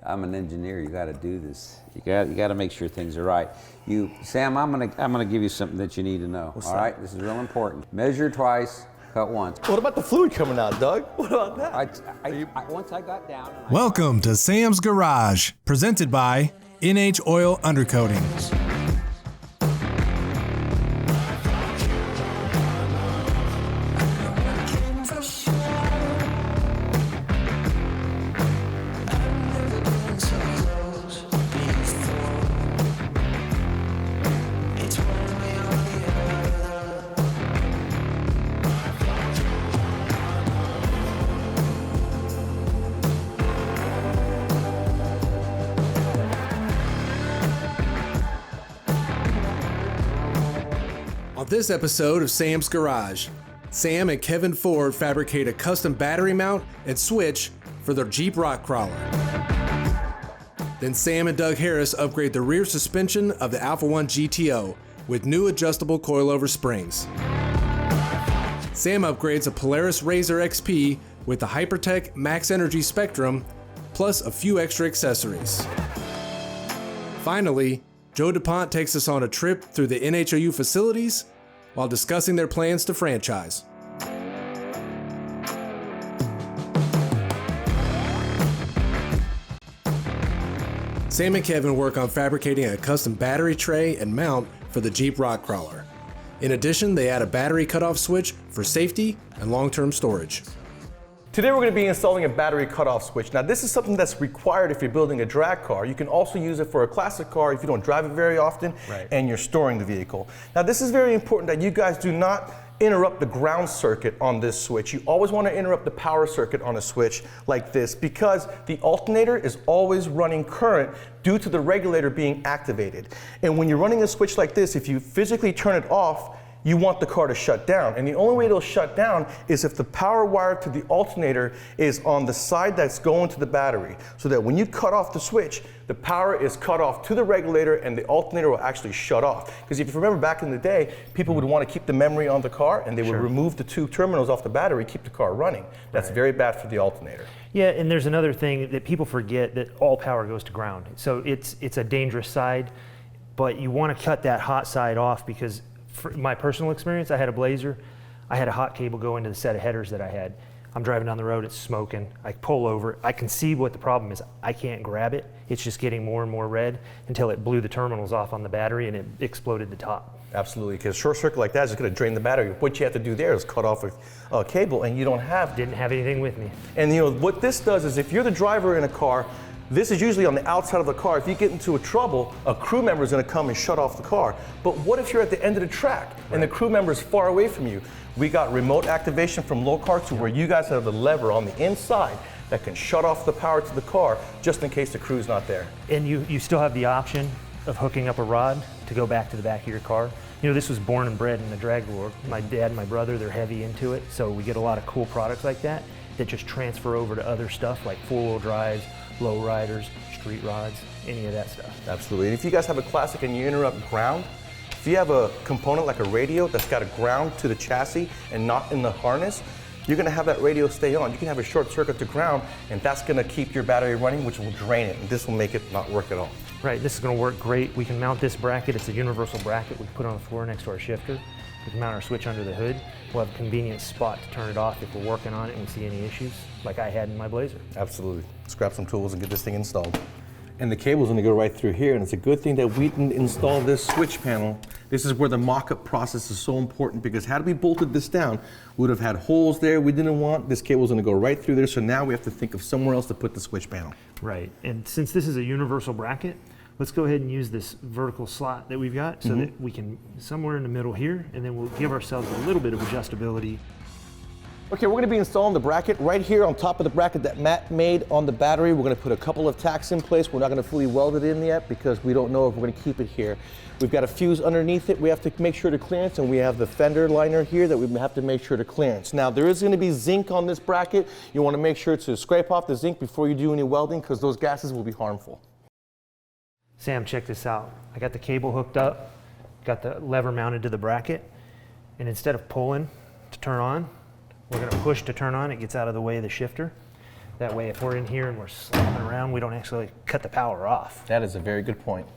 I'm an engineer. You got to do this. You got to make sure things are right. Sam, I'm gonna give you something that you need to know. All right, this is real important. Measure twice, cut once. What about the fluid coming out, Doug? What about that? Once I got down. Welcome to Sam's Garage, presented by NH Oil Undercoatings. On this episode of Sam's Garage, Sam and Kevin Ford fabricate a custom battery mount and switch for their Jeep rock crawler. Then Sam and Doug Harris upgrade the rear suspension of the Alpha One GTO with new adjustable coilover springs. Sam upgrades a Polaris RZR XP with the Hypertech Max Energy Spectrum, plus a few extra accessories. Finally, Joe DuPont takes us on a trip through the NHOU facilities while discussing their plans to franchise. Sam and Kevin work on fabricating a custom battery tray and mount for the Jeep rock crawler. In addition, they add a battery cutoff switch for safety and long-term storage. Today we're going to be installing a battery cutoff switch. Now this is something that's required if you're building a drag car. You can also use it for a classic car if you don't drive it very often and you're storing the vehicle. Now this is very important that you guys do not interrupt the ground circuit on this switch. You always want to interrupt the power circuit on a switch like this because the alternator is always running current due to the regulator being activated. And when you're running a switch like this, if you physically turn it off, you want the car to shut down. And the only way it'll shut down is if the power wire to the alternator is on the side that's going to the battery. So that when you cut off the switch, the power is cut off to the regulator and the alternator will actually shut off. Because if you remember back in the day, people would want to keep the memory on the car and they would remove the two terminals off the battery, keep the car running. That's very bad for the alternator. Yeah, and there's another thing that people forget, that all power goes to ground. So it's a dangerous side, but you want to cut that hot side off because for my personal experience, I had a Blazer. I had a hot cable go into the set of headers that I had. I'm driving down the road, it's smoking. I pull over, I can see what the problem is. I can't grab it. It's just getting more and more red until it blew the terminals off on the battery and it exploded the top. Absolutely, because a short circuit like that is just going to drain the battery. What you have to do there is cut off a cable, and you didn't have anything with me. And you know what this does is, if you're the driver in a car, this is usually on the outside of the car. If you get into a trouble, a crew member is going to come and shut off the car. But what if you're at the end of the track and the crew member is far away from you? We got remote activation from Locar to where you guys have the lever on the inside that can shut off the power to the car just in case the crew's not there. And you still have the option of hooking up a rod to go back to the back of your car. You know, this was born and bred in the drag world. My dad and my brother, they're heavy into it, so we get a lot of cool products like that just transfer over to other stuff like four-wheel drives, low riders, street rods, any of that stuff. Absolutely. And if you guys have a classic and you interrupt ground, if you have a component like a radio that's got a ground to the chassis and not in the harness, you're going to have that radio stay on. You can have a short circuit to ground, and that's going to keep your battery running, which will drain it, and this will make it not work at all. Right, this is going to work great. We can mount this bracket. It's a universal bracket we can put on the floor next to our shifter. We can mount our switch under the hood. We'll have a convenient spot to turn it off if we're working on it and we see any issues, like I had in my Blazer. Absolutely. Let's grab some tools and get this thing installed. And the cable's gonna go right through here, and it's a good thing that we didn't install this switch panel. This is where the mock-up process is so important, because had we bolted this down, we would have had holes there we didn't want. This cable's gonna go right through there, so now we have to think of somewhere else to put the switch panel. Right, and since this is a universal bracket, let's go ahead and use this vertical slot that we've got so that we can, somewhere in the middle here, and then we'll give ourselves a little bit of adjustability. Okay, we're gonna be installing the bracket right here on top of the bracket that Matt made on the battery. We're gonna put a couple of tacks in place. We're not gonna fully weld it in yet because we don't know if we're gonna keep it here. We've got a fuse underneath it we have to make sure to clearance, and we have the fender liner here that we have to make sure to clearance. Now, there is gonna be zinc on this bracket. You wanna make sure to scrape off the zinc before you do any welding, because those gases will be harmful. Sam, check this out. I got the cable hooked up, got the lever mounted to the bracket, and instead of pulling to turn on, we're gonna push to turn on. It gets out of the way of the shifter. That way, if we're in here and we're slapping around, we don't actually cut the power off. That is a very good point.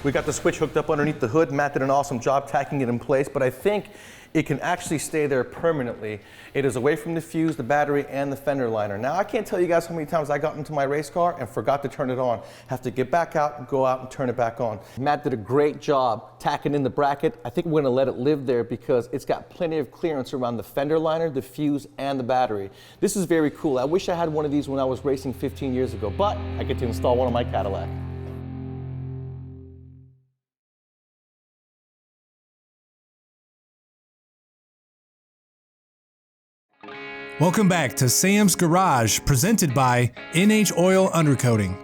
We got the switch hooked up underneath the hood. Matt did an awesome job tacking it in place, but I think it can actually stay there permanently. It is away from the fuse, the battery, and the fender liner. Now, I can't tell you guys how many times I got into my race car and forgot to turn it on. Have to get back out and go out and turn it back on. Matt did a great job tacking in the bracket. I think we're gonna let it live there because it's got plenty of clearance around the fender liner, the fuse, and the battery. This is very cool. I wish I had one of these when I was racing 15 years ago, but I get to install one on my Cadillac. Welcome back to Sam's Garage, presented by NH Oil Undercoating.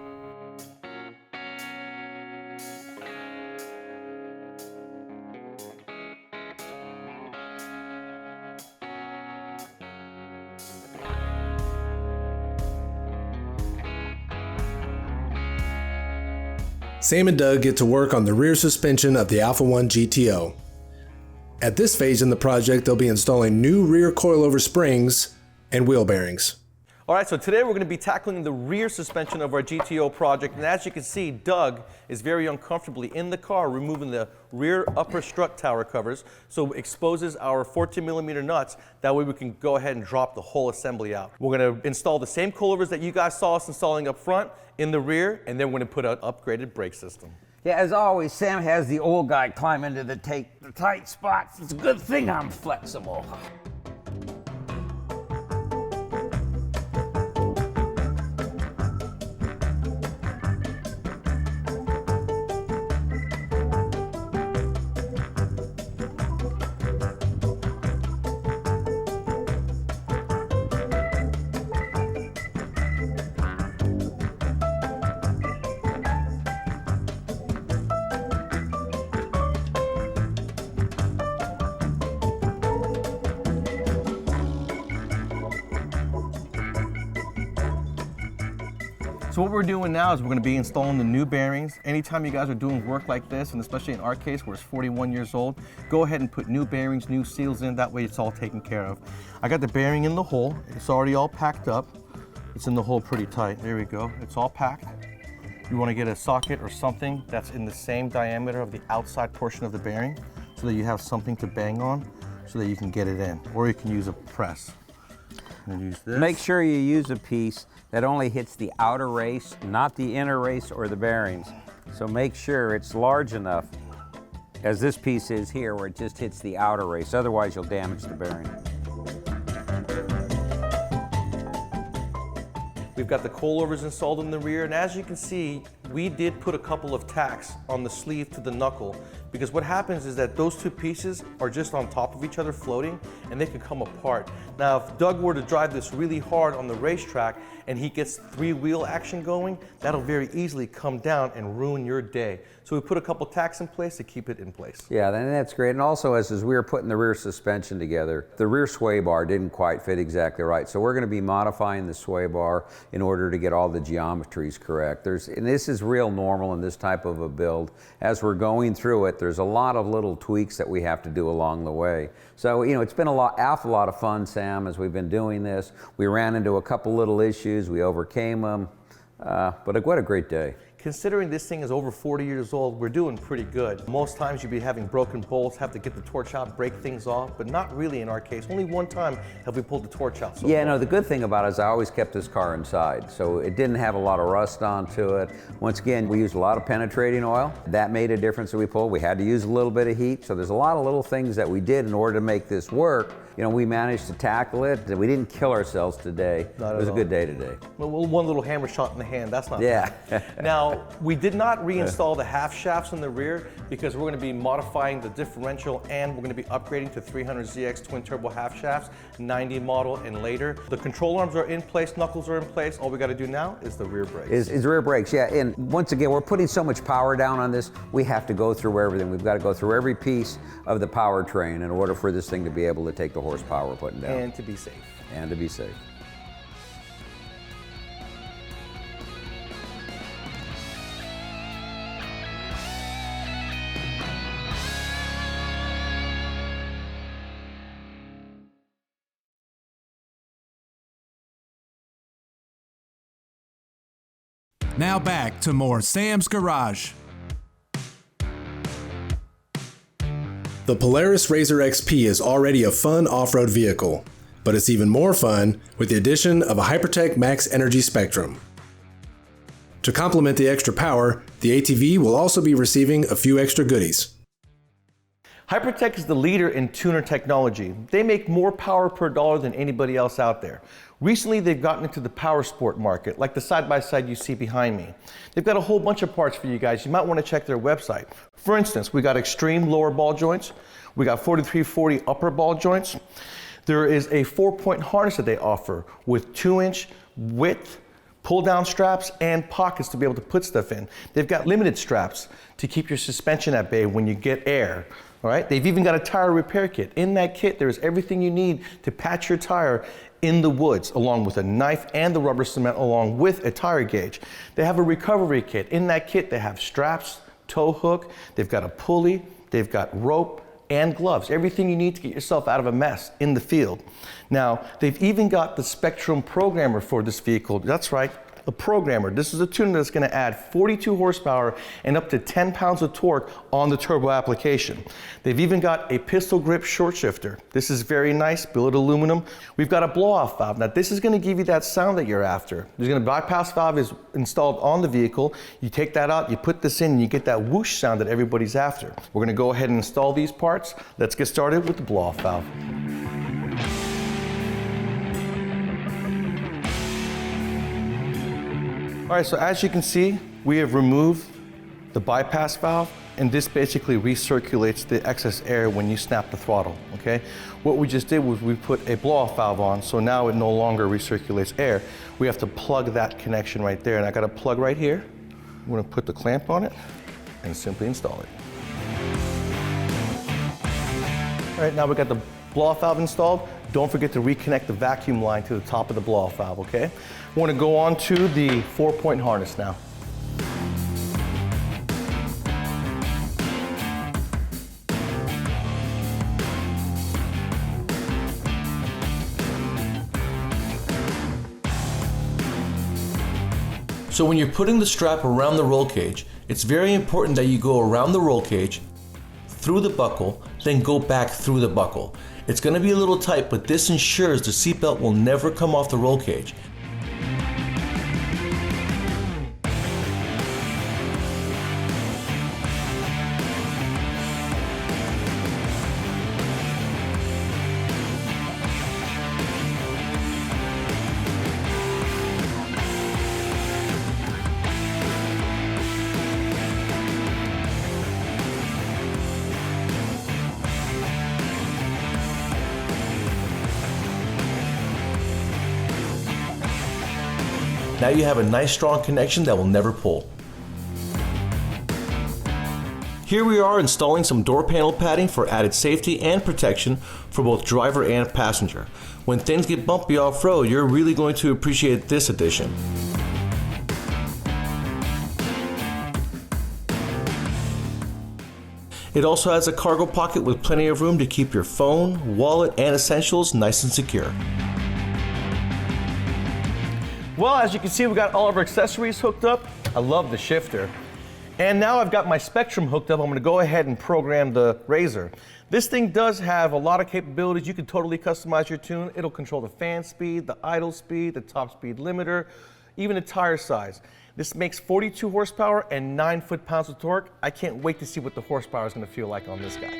Sam and Doug get to work on the rear suspension of the Alpha One GTO. At this phase in the project, they'll be installing new rear coilover springs and wheel bearings. All right, so today we're going to be tackling the rear suspension of our GTO project. And as you can see, Doug is very uncomfortably in the car removing the rear upper strut tower covers, so it exposes our 14mm nuts. That way we can go ahead and drop the whole assembly out. We're going to install the same coilovers that you guys saw us installing up front in the rear, and then we're going to put an upgraded brake system. Yeah, as always, Sam has the old guy climb into the tight spots. It's a good thing I'm flexible. So what we're doing now is we're going to be installing the new bearings. Anytime you guys are doing work like this, and especially in our case where it's 41 years old, go ahead and put new bearings, new seals in. That way it's all taken care of. I got the bearing in the hole. It's already all packed up. It's in the hole pretty tight. There we go. It's all packed. You want to get a socket or something that's in the same diameter of the outside portion of the bearing so that you have something to bang on so that you can get it in. Or you can use a press. And use this. Make sure you use a piece that only hits the outer race, not the inner race or the bearings. So make sure it's large enough, as this piece is here, where it just hits the outer race. Otherwise, you'll damage the bearing. We've got the coilovers installed in the rear, and as you can see, we did put a couple of tacks on the sleeve to the knuckle, because what happens is that those two pieces are just on top of each other floating, and they can come apart. Now, if Doug were to drive this really hard on the racetrack and he gets three-wheel action going, that'll very easily come down and ruin your day. So we put a couple tacks in place to keep it in place. Yeah, and that's great. And also, as we were putting the rear suspension together, the rear sway bar didn't quite fit exactly right. So we're going to be modifying the sway bar in order to get all the geometries correct. And this is real normal in this type of a build. As we're going through it, there's a lot of little tweaks that we have to do along the way. So, you know, it's been awful lot of fun, Sam, as we've been doing this. We ran into a couple little issues. We overcame them. But what a great day. Considering this thing is over 40 years old, we're doing pretty good. Most times you'd be having broken bolts, have to get the torch out, break things off, but not really in our case. Only one time have we pulled the torch out so far. No, the good thing about it is I always kept this car inside, so it didn't have a lot of rust onto it. Once again, we used a lot of penetrating oil. That made a difference that we pulled. We had to use a little bit of heat, so there's a lot of little things that we did in order to make this work. You know, we managed to tackle it. We didn't kill ourselves today. It was a good day today. Well, one little hammer shot in the hand, that's not bad. Now, we did not reinstall the half shafts in the rear because we're going to be modifying the differential and we're going to be upgrading to 300ZX twin turbo half shafts, 90 model and later. The control arms are in place, knuckles are in place. All we got to do now is the rear brakes. Is rear brakes, yeah. And once again, we're putting so much power down on this, we have to go through everything. We've got to go through every piece of the powertrain in order for this thing to be able to take the horsepower we're putting down. And to be safe. And to be safe. Now back to more Sam's Garage. The Polaris RZR XP is already a fun off-road vehicle, but it's even more fun with the addition of a Hypertech Max Energy Spectrum. To complement the extra power, the ATV will also be receiving a few extra goodies. Hypertech is the leader in tuner technology. They make more power per dollar than anybody else out there. Recently, they've gotten into the power sport market, like the side-by-side you see behind me. They've got a whole bunch of parts for you guys. You might want to check their website. For instance, we got extreme lower ball joints. We got 4340 upper ball joints. There is a 4-point harness that they offer with 2-inch width, pull-down straps, and pockets to be able to put stuff in. They've got limited straps to keep your suspension at bay when you get air. All right, they've even got a tire repair kit. In that kit, there's everything you need to patch your tire in the woods, along with a knife and the rubber cement, along with a tire gauge. They have a recovery kit. In that kit, they have straps, tow hook, they've got a pulley, they've got rope, and gloves. Everything you need to get yourself out of a mess in the field. Now, they've even got the Spectrum programmer for this vehicle. That's right, a programmer. This is a tuner that's going to add 42 horsepower and up to 10 pounds of torque on the turbo application. They've even got a pistol grip short shifter. This is very nice, billet aluminum. We've got a blow-off valve. Now this is going to give you that sound that you're after. There's going to bypass valve is installed on the vehicle. You take that out, you put this in, and you get that whoosh sound that everybody's after. We're going to go ahead and install these parts. Let's get started with the blow-off valve. All right, so as you can see, we have removed the bypass valve, and this basically recirculates the excess air when you snap the throttle, okay? What we just did was we put a blow-off valve on, so now it no longer recirculates air. We have to plug that connection right there, and I got a plug right here. I'm gonna put the clamp on it and simply install it. All right, now we got the blow-off valve installed. Don't forget to reconnect the vacuum line to the top of the blow-off valve, okay? We want to go on to the 4-point harness now. So when you're putting the strap around the roll cage, it's very important that you go around the roll cage, through the buckle, then go back through the buckle. It's going to be a little tight, but this ensures the seatbelt will never come off the roll cage. Now you have a nice strong connection that will never pull. Here we are installing some door panel padding for added safety and protection for both driver and passenger. When things get bumpy off-road, you're really going to appreciate this addition. It also has a cargo pocket with plenty of room to keep your phone, wallet, and essentials nice and secure. Well, as you can see, we got all of our accessories hooked up. I love the shifter. And now I've got my Spectrum hooked up. I'm gonna go ahead and program the RZR. This thing does have a lot of capabilities. You can totally customize your tune. It'll control the fan speed, the idle speed, the top speed limiter, even the tire size. This makes 42 horsepower and 9 foot-pounds of torque. I can't wait to see what the horsepower is gonna feel like on this guy.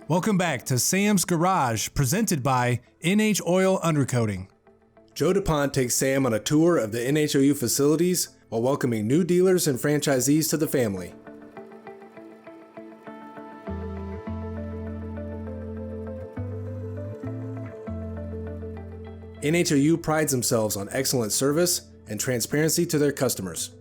Welcome back to Sam's Garage, presented by NH Oil Undercoating. Joe DuPont takes Sam on a tour of the NHOU facilities while welcoming new dealers and franchisees to the family. NHOU prides themselves on excellent service and transparency to their customers.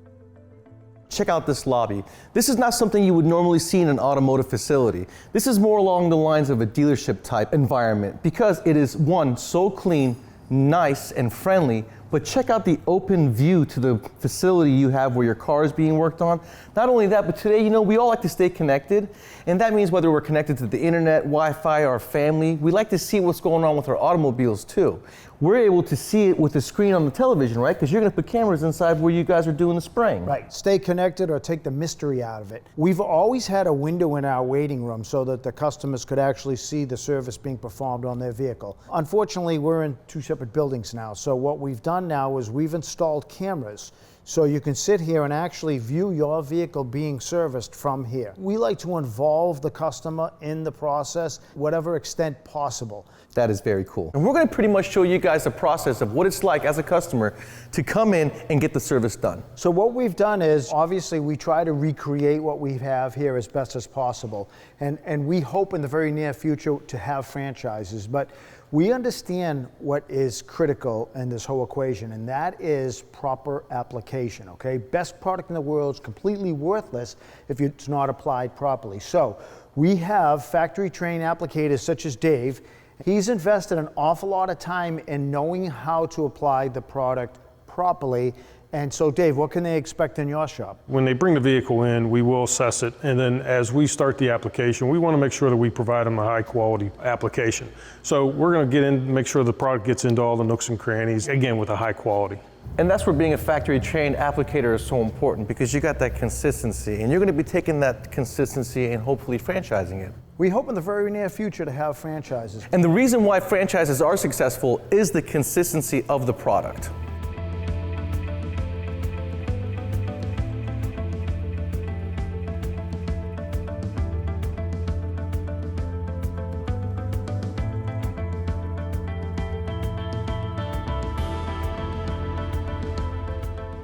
Check out this lobby. This is not something you would normally see in an automotive facility. This is more along the lines of a dealership type environment because it is, one, so clean, nice, and friendly, but but check out the open view to the facility you have where your car is being worked on. Not only that, but today, we all like to stay connected, and that means whether we're connected to the internet, Wi-Fi, our family, we like to see what's going on with our automobiles too. We're able to see it with the screen on the television, right? Because you're going to put cameras inside where you guys are doing the spraying. Right. Stay connected or take the mystery out of it. We've always had a window in our waiting room so that the customers could actually see the service being performed on their vehicle. Unfortunately, we're in 2 separate buildings now, so what we've done now is we've installed cameras so you can sit here and actually view your vehicle being serviced from here. We like to involve the customer in the process, whatever extent possible. That is very cool. And we're going to pretty much show you guys the process of what it's like as a customer to come in and get the service done. So what we've done is, obviously, we try to recreate what we have here as best as possible. And we hope in the very near future to have franchises. But we understand what is critical in this whole equation, and that is proper application, okay? Best product in the world is completely worthless if it's not applied properly. So we have factory-trained applicators such as Dave. He's invested an awful lot of time in knowing how to apply the product properly. And so, Dave, what can they expect in your shop? When they bring the vehicle in, we will assess it, and then as we start the application, we want to make sure that we provide them a high-quality application. So we're going to get in, make sure the product gets into all the nooks and crannies, again, with a high quality. And that's where being a factory-trained applicator is so important, because you got that consistency, and you're going to be taking that consistency and hopefully franchising it. We hope in the very near future to have franchises. And the reason why franchises are successful is the consistency of the product.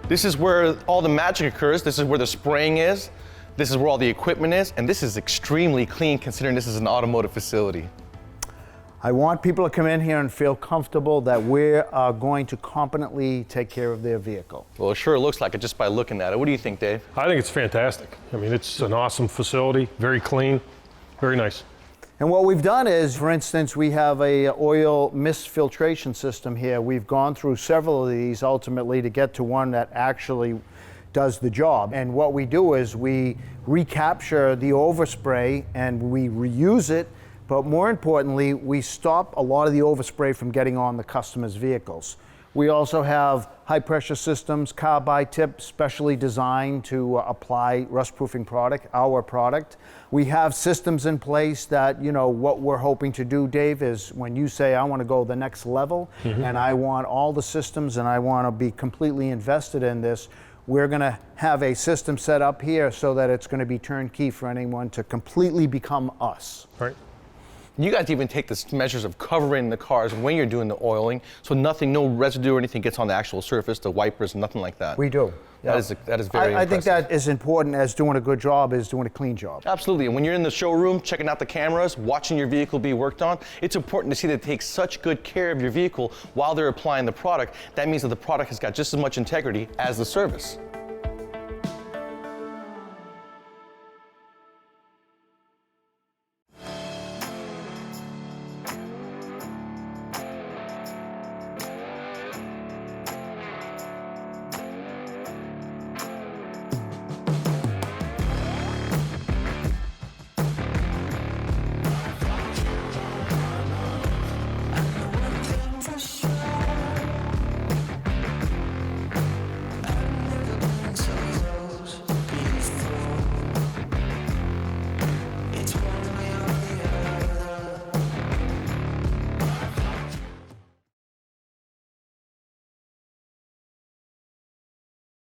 This is where all the magic occurs. This is where the spraying is. This is where all the equipment is. And this is extremely clean considering this is an automotive facility. I want people to come in here and feel comfortable that we're going to competently take care of their vehicle. Well, it sure looks like it just by looking at it. What do you think, Dave? I think it's fantastic. I mean, it's an awesome facility, very clean, very nice. And what we've done is, for instance, we have a oil mist filtration system here. We've gone through several of these ultimately to get to one that actually does the job. And what we do is we recapture the overspray and we reuse it, but more importantly, we stop a lot of the overspray from getting on the customer's vehicles. We also have high pressure systems, carbide tip, specially designed to apply rust-proofing product, our product. We have systems in place that, what we're hoping to do, Dave, is when you say, I want to go the next level, and I want all the systems and I want to be completely invested in this, we're going to have a system set up here so that it's going to be turnkey for anyone to completely become us. Right. You guys even take the measures of covering the cars when you're doing the oiling, so no residue or anything gets on the actual surface, the wipers, nothing like that. We do. That is very impressive. I think that is important as doing a good job is doing a clean job. Absolutely. And when you're in the showroom, checking out the cameras, watching your vehicle be worked on, it's important to see that they take such good care of your vehicle while they're applying the product. That means that the product has got just as much integrity as the service.